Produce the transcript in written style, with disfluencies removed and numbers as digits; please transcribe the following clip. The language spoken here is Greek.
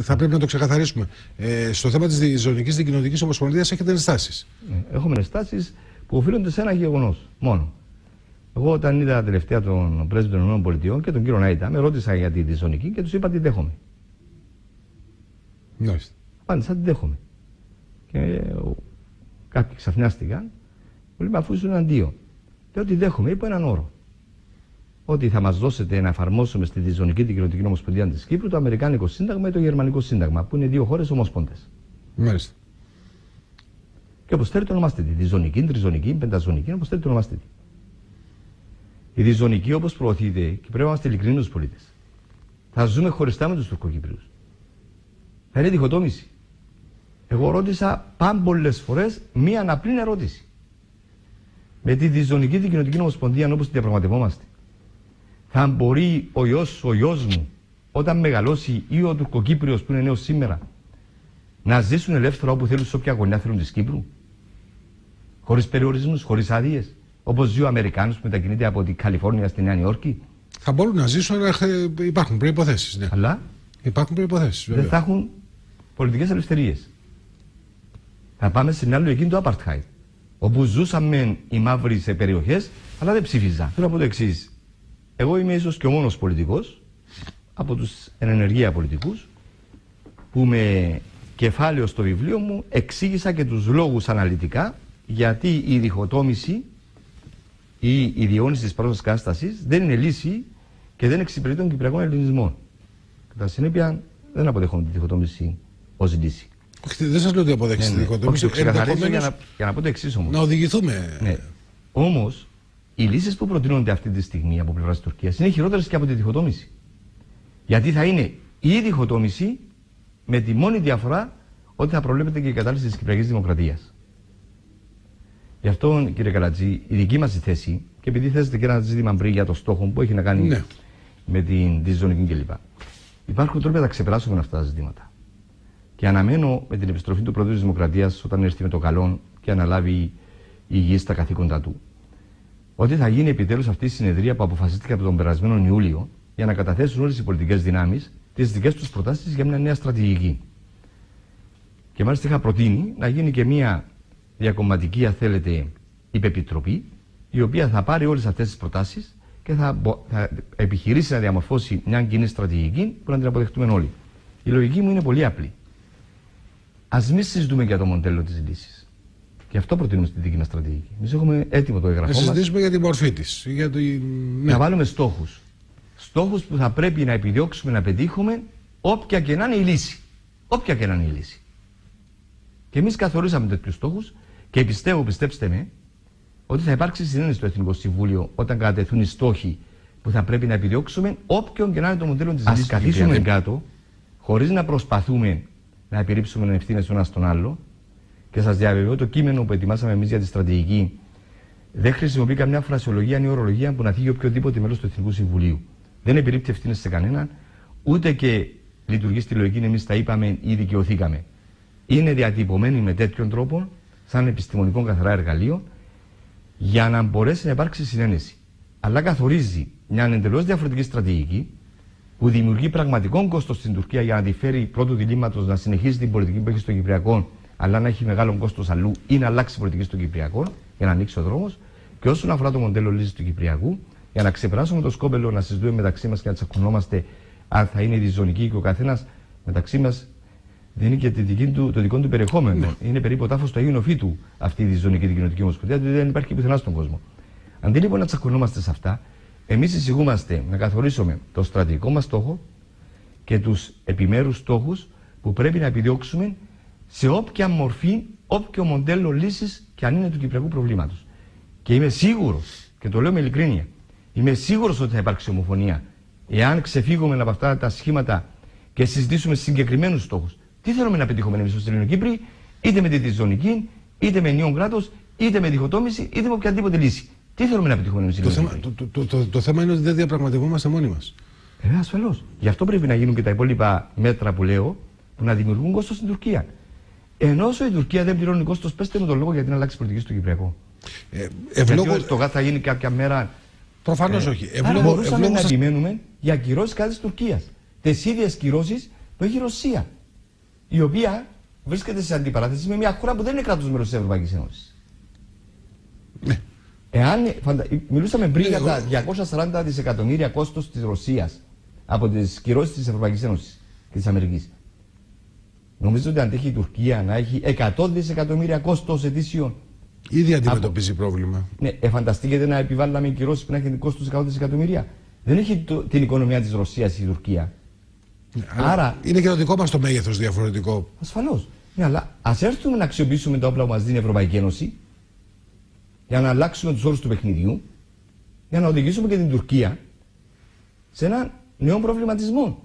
Θα πρέπει να το ξεκαθαρίσουμε. Στο θέμα της Διζωνικής Δικοινοτικής Ομοσπονδίας έχετε ενστάσεις. Έχουμε ενστάσεις που οφείλονται σε ένα γεγονός μόνο. Εγώ, όταν είδα τελευταία τον πρέσβη των ΗΠΑ και τον κύριο Νάιτα, με ρώτησα για τη Διζωνική και τους είπα ότι δέχομαι. Μάλιστα. Απάντησα ότι δέχομαι. Και κάποιοι ξαφνιάστηκαν. Μου λέει, αφού ήσουν αντίο. Λέω ότι δέχομαι, είπα έναν όρο. Ότι θα μας δώσετε να εφαρμόσουμε στη Διζωνική Δικοινοτική Ομοσπονδία της Κύπρου το Αμερικάνικο Σύνταγμα ή το Γερμανικό Σύνταγμα, που είναι δύο χώρες ομοσπόνδες. Μάλιστα. Και όπως θέλετε ονομάστε τη. Διζωνική, τριζωνική, πενταζωνική, όπως θέλετε ονομάστε τη. Η Διζωνική, όπως προωθείται, και πρέπει να είμαστε ειλικρινεί τους πολίτες, θα ζούμε χωριστά με τους Τουρκοκύπριους. Θα είναι διχοτόμηση. Εγώ ρώτησα πάμπολες φορές μία απλή ερώτηση. Με τη Διζωνική Δικοινοτική Ομοσπονδία, όπως τη διαπραγματευόμαστε, θα μπορεί ο γιος μου, όταν μεγαλώσει, ή ο Τουρκοκύπριος που είναι νέος σήμερα, να ζήσουν ελεύθερα όπου θέλουν, σε όποια γωνιά θέλουν της Κύπρου, χωρίς περιορισμούς, χωρίς άδειες, όπως ζει ο Αμερικάνος που μετακινείται από την Καλιφόρνια στη Νέα Νιόρκη? Θα μπορούν να ζήσουν, αλλά υπάρχουν προϋποθέσεις. Ναι. Αλλά υπάρχουν προϋποθέσεις. Δεν θα έχουν πολιτικές ελευθερίες. Θα πάμε στην άλλη λογική του Apartheid, όπου ζούσαμε οι μαύροι σε περιοχές, αλλά δεν ψήφιζαν. Θέλω να πω το εξής. Εγώ είμαι ίσως και ο μόνος πολιτικός από τους εν ενεργεία πολιτικούς που με κεφάλαιο στο βιβλίο μου εξήγησα και τους λόγους αναλυτικά γιατί η διχοτόμηση ή η διαιώνιση της παρούσας κατάστασης δεν είναι λύση και δεν εξυπηρετεί των κυπριακών ελληνισμών. Κατά συνέπεια, δεν αποδέχομαι τη διχοτόμηση ως λύση. Όχι, δεν σας λέω ότι αποδέχεστε τη διχοτόμηση. Όχι, το ξεκαθαρίζω για να πω το εξής όμως. Να οδηγηθούμε. Ναι. Όμως, οι λύσεις που προτείνονται αυτή τη στιγμή από πλευράς της Τουρκίας είναι χειρότερες και από τη διχοτόμηση. Γιατί θα είναι η διχοτόμηση με τη μόνη διαφορά ότι θα προβλέπεται και η κατάλυση της Κυπριακής Δημοκρατίας. Γι' αυτό, κύριε Καλατζή, η δική μας θέση, και επειδή θέσετε και ένα ζήτημα πριν για το στόχο που έχει να κάνει με την Διζωνική κλπ. Υπάρχουν τρόποι να τα ξεπεράσουμε αυτά τα ζητήματα. Και αναμένω με την επιστροφή του Προέδρου της Δημοκρατίας, όταν έρθει με το καλό και αναλάβει υγιή στα καθήκοντα του, ότι θα γίνει επιτέλους αυτή η συνεδρία που αποφασίστηκε από τον περασμένο Ιούλιο για να καταθέσουν όλες οι πολιτικές δυνάμεις τις δικές τους προτάσεις για μια νέα στρατηγική. Και μάλιστα είχα προτείνει να γίνει και μια διακομματική, αν θέλετε, υπεπιτροπή, η οποία θα πάρει όλες αυτές τις προτάσεις και θα επιχειρήσει να διαμορφώσει μια κοινή στρατηγική που να την αποδεχτούμε όλοι. Η λογική μου είναι πολύ απλή. Ας μην συζητούμε για το μοντέλο της λύσης. Και αυτό προτείνουμε στη δική μας στρατηγική. Εμείς έχουμε έτοιμο το έγγραφό μας. Να συζητήσουμε για τη μορφή της. Για το... Να βάλουμε στόχους. Στόχους που θα πρέπει να επιδιώξουμε να πετύχουμε όποια και να είναι η λύση. Όποια και να είναι η λύση. Και εμείς καθορίσαμε τέτοιους στόχους και πιστεύω, πιστέψτε με, ότι θα υπάρξει συνένεση στο Εθνικό Συμβούλιο όταν κατατεθούν οι στόχοι που θα πρέπει να επιδιώξουμε, όποιον και να είναι το μοντέλο της λύσης. Ας καθίσουμε κάτω, χωρίς να προσπαθούμε να επιρρύψουμε ευθύνες ο ένας στον άλλο. Και σας διαβεβαιώ, το κείμενο που ετοιμάσαμε εμείς για τη στρατηγική δεν χρησιμοποιεί καμιά φρασιολογία ή ορολογία που να θίγει οποιοδήποτε μέλος του Εθνικού Συμβουλίου. Δεν επιρρύπτει ευθύνες σε κανέναν, ούτε και λειτουργεί στη λογική εμείς τα είπαμε ή δικαιωθήκαμε. Είναι διατυπωμένη με τέτοιον τρόπο, σαν επιστημονικό καθαρά εργαλείο, για να μπορέσει να υπάρξει συνένεση. Αλλά καθορίζει μια εντελώς διαφορετική στρατηγική που δημιουργεί πραγματικό κόστος στην Τουρκία για να τη φέρει πρώτου διλήμματος να συνεχίσει την πολιτική που έχει στο Κυπριακό, αλλά να έχει μεγάλο κόστος αλλού ή να αλλάξει πολιτική στο Κυπριακό για να ανοίξει ο δρόμος. Και όσον αφορά το μοντέλο λύσης του Κυπριακού, για να ξεπεράσουμε το σκόπελο να συζητούμε μεταξύ μας και να τσακωνόμαστε αν θα είναι διζωνική και ο καθένας μεταξύ μας δίνει και το δικό του περιεχόμενο. Είναι περίπου ο τάφος του Αγίου Νοφίτου αυτή η διζωνική δικοινοτική ομοσπονδία, δηλαδή δεν υπάρχει πουθενά στον κόσμο. Αντί λοιπόν να τσακωνόμαστε σε αυτά, εμείς εισηγούμαστε να καθορίσουμε το στρατηγικό μας στόχο και τους επιμέρους στόχους που πρέπει να επιδιώξουμε σε όποια μορφή, όποιο μοντέλο λύσης και αν είναι του κυπριακού προβλήματος. Και είμαι σίγουρος, και το λέω με ειλικρίνεια, είμαι σίγουρος ότι θα υπάρξει ομοφωνία εάν ξεφύγουμε από αυτά τα σχήματα και συζητήσουμε συγκεκριμένους στόχους. Τι θέλουμε να πετύχουμε εμείς ως Ελληνοκύπροι, είτε με τη διζωνική, είτε με ενιαίο κράτος, είτε με διχοτόμηση, είτε με οποιαδήποτε λύση. Τι θέλουμε να πετύχουμε εμείς ως Ελληνοκύπροι. Το θέμα είναι ότι δεν διαπραγματευόμαστε μόνοι μας. Ασφαλώς. Γι' αυτό πρέπει να γίνουν και τα υπόλοιπα μέτρα που λέω, που να δημιουργούν κόστος στην Τουρκία. Ενώ όσο η Τουρκία δεν πληρώνει κόστος, πέστε μου τον λόγο γιατί να αλλάξει πολιτική στο Κυπριακό. Γιατί το ΓΑΤ θα γίνει κάποια μέρα. Προφανώς όχι. Μπορούσαμε να επιμένουμε για κυρώσεις κατά της Τουρκίας. Τις ίδιες κυρώσεις Το έχει η Ρωσία. Η οποία βρίσκεται σε αντιπαράθεση με μια χώρα που δεν είναι κράτος μέλος της Ευρωπαϊκής Ένωσης. Ναι. Μιλούσαμε πριν για τα 240 δισεκατομμύρια κόστος της Ρωσίας από τις κυρώσεις της Ευρωπαϊκής Ένωσης και της Αμερικής. Νομίζω ότι αντέχει η Τουρκία να έχει 100 δισεκατομμύρια κόστος ετήσιων. Ήδη αντιμετωπίζει πρόβλημα. Ναι, φανταστείτε να επιβάλλαμε κυρώσεις που να έχει κόστος 100 δισεκατομμύρια. Δεν έχει την οικονομία της Ρωσίας η Τουρκία. Ναι, άρα είναι και το δικό μας το μέγεθος διαφορετικό. Ασφαλώς. Ναι, αλλά ας έρθουμε να αξιοποιήσουμε τα όπλα που μας δίνει η Ευρωπαϊκή Ένωση για να αλλάξουμε τους όρους του παιχνιδιού, για να οδηγήσουμε και την Τουρκία σε έναν νέο προβληματισμό.